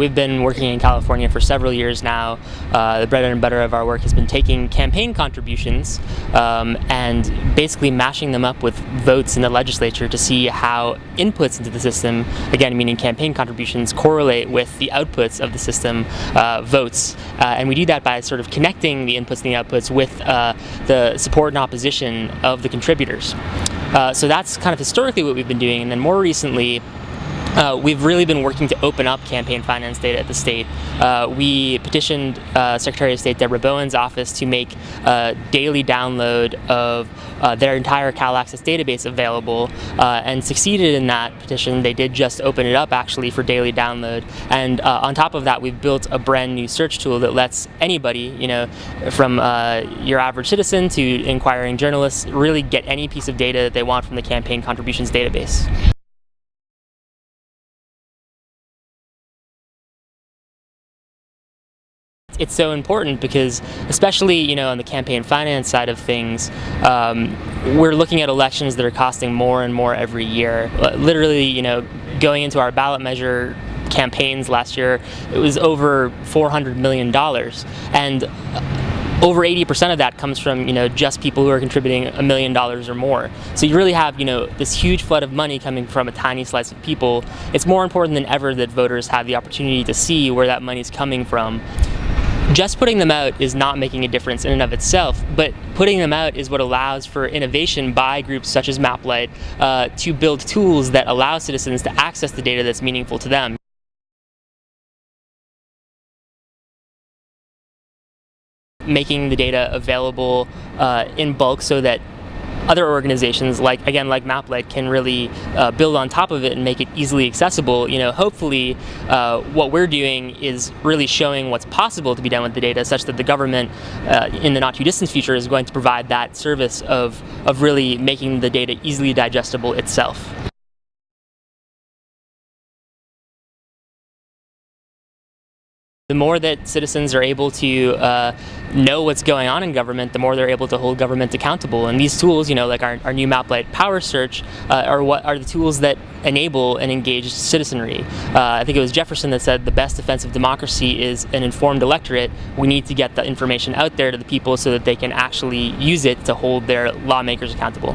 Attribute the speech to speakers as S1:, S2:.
S1: We've been working in California for several years now. The bread and butter of our work has been taking campaign contributions and basically mashing them up with votes in the legislature to see how inputs into the system, again meaning campaign contributions, correlate with the outputs of the system, votes. And we do that by sort of connecting the inputs and the outputs with the support and opposition of the contributors. So that's kind of historically what we've been doing, and then more recently we've really been working to open up campaign finance data at the state. We petitioned Secretary of State Deborah Bowen's office to make a daily download of their entire Cal Access database available, and succeeded in that petition. They did just open it up actually for daily download, and on top of that we've built a brand new search tool that lets anybody, from your average citizen to inquiring journalists, really get any piece of data that they want from the campaign contributions database. It's so important because, especially on the campaign finance side of things, we're looking at elections that are costing more and more every year. Literally, going into our ballot measure campaigns last year, it was over $400 million, and over 80% of that comes from just people who are contributing $1 million or more. So you really have this huge flood of money coming from a tiny slice of people. It's more important than ever that voters have the opportunity to see where that money's coming from. Just putting them out is not making a difference in and of itself, but putting them out is what allows for innovation by groups such as Maplight to build tools that allow citizens to access the data that's meaningful to them. Making the data available in bulk so that other organizations like Maplight can really build on top of it and make it easily accessible. Hopefully what we're doing is really showing what's possible to be done with the data, such that the government in the not too distant future is going to provide that service of really making the data easily digestible itself. The more that citizens are able to know what's going on in government, the more they're able to hold government accountable. And these tools, like our new Maplight Power Search, are the tools that enable an engaged citizenry. I think it was Jefferson that said the best defense of democracy is an informed electorate. We need to get the information out there to the people so that they can actually use it to hold their lawmakers accountable.